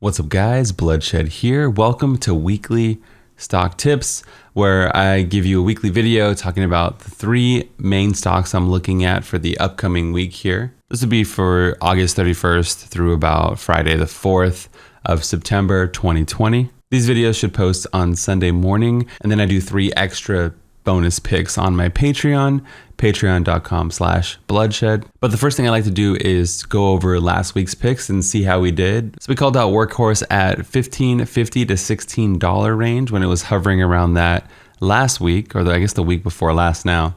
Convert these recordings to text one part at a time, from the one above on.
What's up, guys? Bloodshed here. Welcome to Weekly Stock Tips, where I give you a weekly video talking about the three main stocks I'm looking at for the upcoming week here. This will be for August 31st through about Friday the 4th of September 2020. These videos should post on Sunday morning, and then I do 3 extra bonus picks on my Patreon, patreon.com/bloodshed. But the first thing I like to do is go over last week's picks and see how we did. So we called out Workhorse at $15.50 to $16 range when it was hovering around that last week, or I guess the week before last now,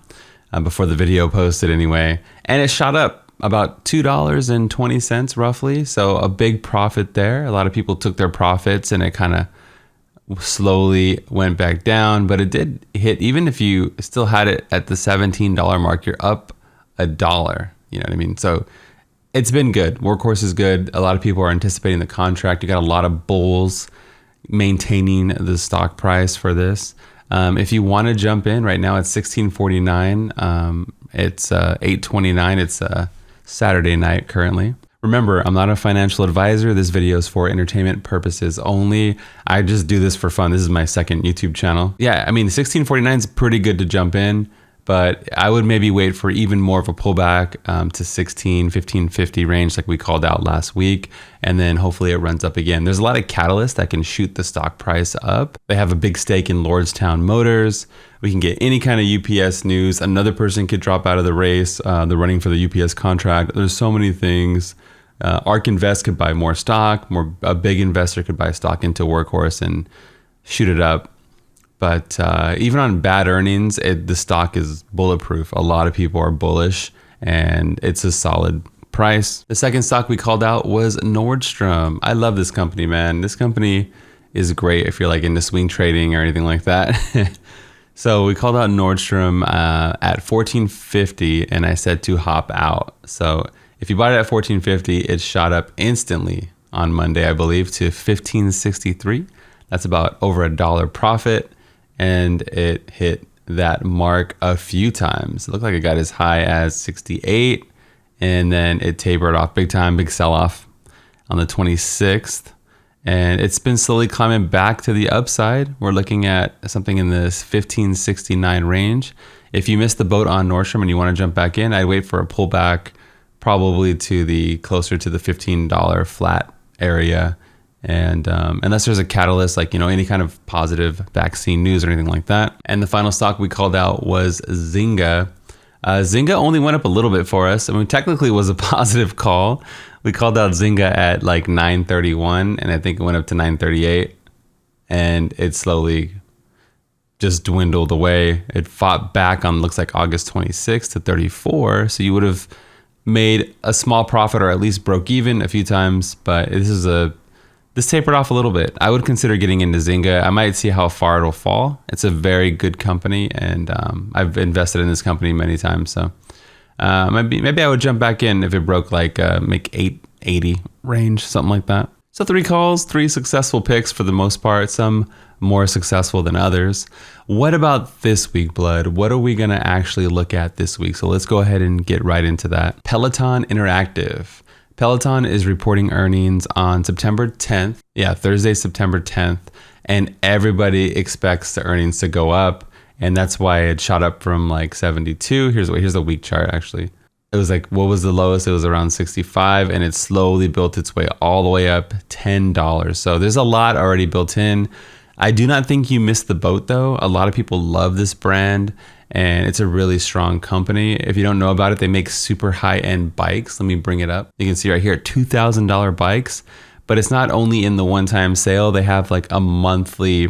before the video posted anyway. And it shot up about $2.20 roughly. So a big profit there. A lot of people took their profits and it kind of slowly went back down, but it did hit. Even if you still had it at the $17 mark, you're up $1. You know what I mean? So it's been good. Workhorse is good. A lot of people are anticipating the contract. You got a lot of bulls maintaining the stock price for this. If you want to jump in right now, it's $16.49. It's $8.29. It's Saturday night currently. Remember, I'm not a financial advisor. This video is for entertainment purposes only. I just do this for fun. This is my second YouTube channel. Yeah, I mean, $16.49 is pretty good to jump in, but I would maybe wait for even more of a pullback to $15.50 range like we called out last week, and then hopefully it runs up again. There's a lot of catalysts that can shoot the stock price up. They have a big stake in Lordstown Motors. We can get any kind of UPS news. Another person could drop out of the race. They're running for the UPS contract. There's so many things. ARK Invest could buy more stock. A big investor could buy stock into Workhorse and shoot it up. But even on bad earnings, the stock is bulletproof. A lot of people are bullish, and it's a solid price. The second stock we called out was Nordstrom. I love this company, man. This company is great if you're like into swing trading or anything like that. So we called out Nordstrom at $14.50, and I said to hop out. So if you bought it at $14.50, it shot up instantly on Monday, I believe, to $15.63. That's about over $1 profit, and it hit that mark a few times. It looked like it got as high as 68, and then it tapered off big time, big sell-off on the 26th. And it's been slowly climbing back to the upside. We're looking at something in this $15.69 range. If you missed the boat on Nordstrom and you want to jump back in, I'd wait for a pullback probably to the closer to the $15 flat area. And unless there's a catalyst, like, any kind of positive vaccine news or anything like that. And the final stock we called out was Zynga. Zynga only went up a little bit for us. I mean, technically it was a positive call. We called out Zynga at like 931, and I think it went up to 938, and it slowly just dwindled away. It fought back on, looks like August 26th to 34. So you would have made a small profit, or at least broke even a few times, but this tapered off a little bit. I would consider getting into Zynga. I might see how far it'll fall. It's a very good company, and I've invested in this company many times. So maybe I would jump back in if it broke like make 880 range, something like that. So 3 calls, 3 successful picks for the most part, some more successful than others. What about this week, Blood? What are we going to actually look at this week? So let's go ahead and get right into that. Peloton Interactive. Peloton is reporting earnings on September 10th. Yeah, Thursday, September 10th. And everybody expects the earnings to go up. And that's why it shot up from like 72. Here's the week chart, actually. It was like, what was the lowest? It was around 65, and it slowly built its way all the way up $10. So there's a lot already built in. I do not think you missed the boat, though. A lot of people love this brand, and it's a really strong company. If you don't know about it, they make super high-end bikes. Let me bring it up. You can see right here, $2,000 bikes. But it's not only in the one-time sale. They have like a monthly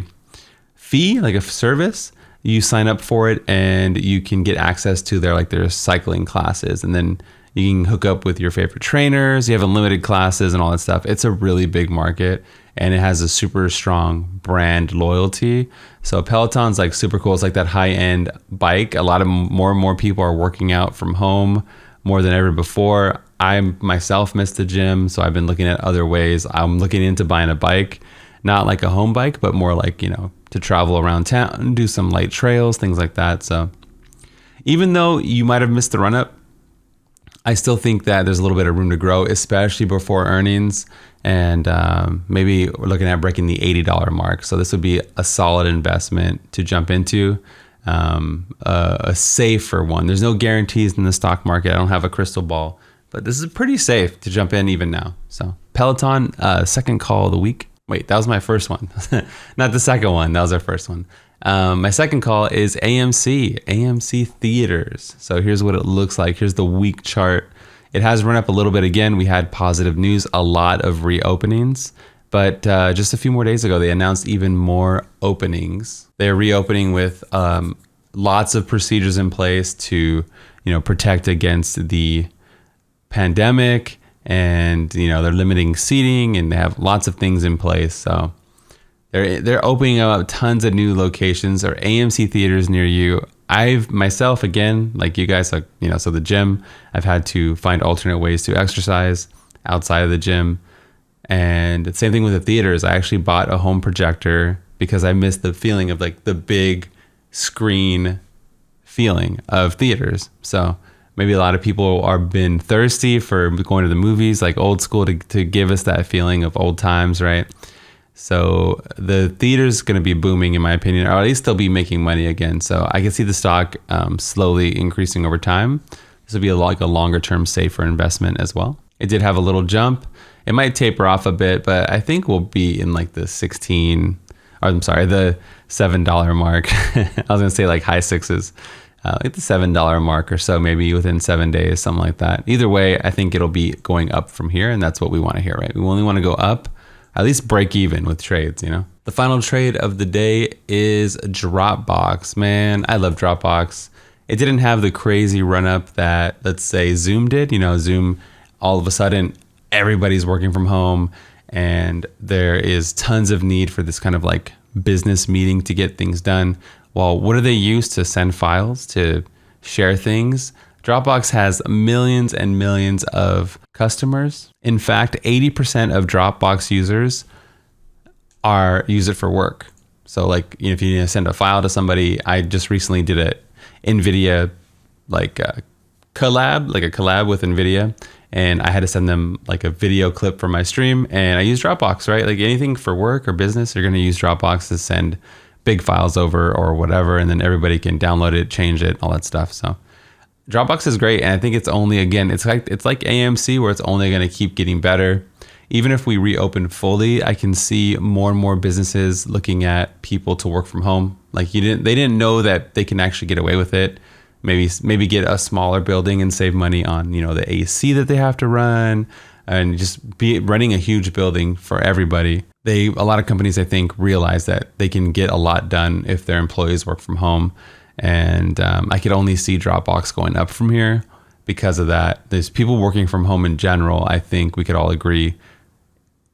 fee, like a service. You sign up for it, and you can get access to their cycling classes, and then you can hook up with your favorite trainers. You have unlimited classes and all that stuff. It's a really big market, and it has a super strong brand loyalty. So Peloton's like super cool. It's like that high-end bike. A lot of more and more people are working out from home more than ever before. I myself missed the gym, so I've been looking at other ways. I'm looking into buying a bike, not like a home bike, but more like, to travel around town, do some light trails, things like that. So even though you might have missed the run up, I still think that there's a little bit of room to grow, especially before earnings. And maybe we're looking at breaking the $80 mark. So this would be a solid investment to jump into, a safer one. There's no guarantees in the stock market. I don't have a crystal ball, but this is pretty safe to jump in even now. So Peloton, second call of the week. Wait, that was my first one. Not the second one. That was our first one. My second call is AMC Theaters. So here's what it looks like. Here's the week chart. It has run up a little bit again. We had positive news, a lot of reopenings, but just a few more days ago, they announced even more openings. They're reopening with lots of procedures in place to, protect against the pandemic, and they're limiting seating, and they have lots of things in place. So they're opening up tons of new locations or AMC theaters near you. I've myself, again, like you guys, so the gym, I've had to find alternate ways to exercise outside of the gym. And the same thing with the theaters. I actually bought a home projector because I missed the feeling of like the big screen feeling of theaters. So maybe a lot of people are been thirsty for going to the movies, like old school, to give us that feeling of old times, right? So the theater's going to be booming, in my opinion, or at least they'll be making money again. So I can see the stock slowly increasing over time. This will be a longer term, safer investment as well. It did have a little jump. It might taper off a bit, but I think we'll be in like the the $7 mark. I was going to say like high sixes, like the $7 mark or so, maybe within 7 days, something like that. Either way, I think it'll be going up from here, and that's what we want to hear, right? We only want to go up, at least break even with trades, The final trade of the day is Dropbox. Man, I love Dropbox. It didn't have the crazy run up that, let's say, Zoom did. Zoom, all of a sudden, everybody's working from home, and there is tons of need for this kind of like business meeting to get things done. Well, what do they use to send files, to share things? Dropbox has millions and millions of customers. In fact, 80% of Dropbox users use it for work. So like, if you need to send a file to somebody, I just recently did a NVIDIA collab with NVIDIA, and I had to send them like a video clip for my stream, and I use Dropbox, right? Like anything for work or business, you're going to use Dropbox to send big files over or whatever, and then everybody can download it, change it, all that stuff. So Dropbox is great, and I think it's only, again, it's like AMC, where it's only going to keep getting better. Even if we reopen fully, I can see more and more businesses looking at people to work from home. Like they didn't know that they can actually get away with it. Maybe get a smaller building and save money on the AC that they have to run, and just be running a huge building for everybody. A lot of companies, I think, realize that they can get a lot done if their employees work from home. And I could only see Dropbox going up from here because of that. There's people working from home in general. I think we could all agree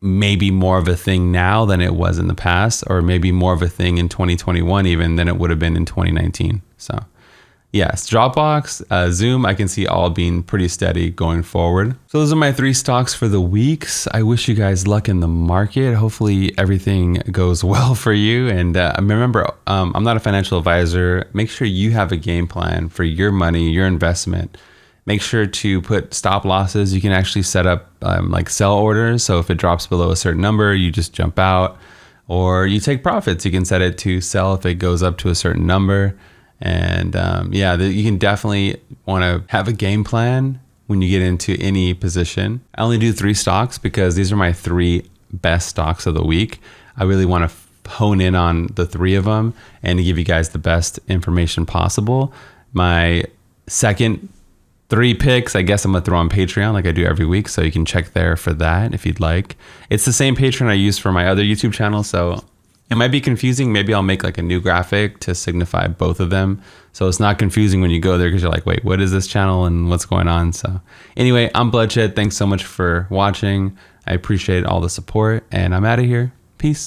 maybe more of a thing now than it was in the past, or maybe more of a thing in 2021 even than it would have been in 2019. So yes, Dropbox, Zoom, I can see all being pretty steady going forward. So those are my 3 stocks for the weeks. I wish you guys luck in the market. Hopefully everything goes well for you. And remember, I'm not a financial advisor. Make sure you have a game plan for your money, your investment. Make sure to put stop losses. You can actually set up like sell orders. So if it drops below a certain number, you just jump out, or you take profits. You can set it to sell if it goes up to a certain number. And you can definitely want to have a game plan when you get into any position. I only do 3 stocks because these are my 3 best stocks of the week. I really want to hone in on the 3 of them and to give you guys the best information possible. My second 3 picks, I guess I'm going to throw on Patreon like I do every week. So you can check there for that if you'd like. It's the same Patreon I use for my other YouTube channel. So it might be confusing. Maybe I'll make like a new graphic to signify both of them, so it's not confusing when you go there, because you're like, wait, what is this channel and what's going on? So anyway, I'm Bloodshed. Thanks so much for watching. I appreciate all the support, and I'm out of here. Peace.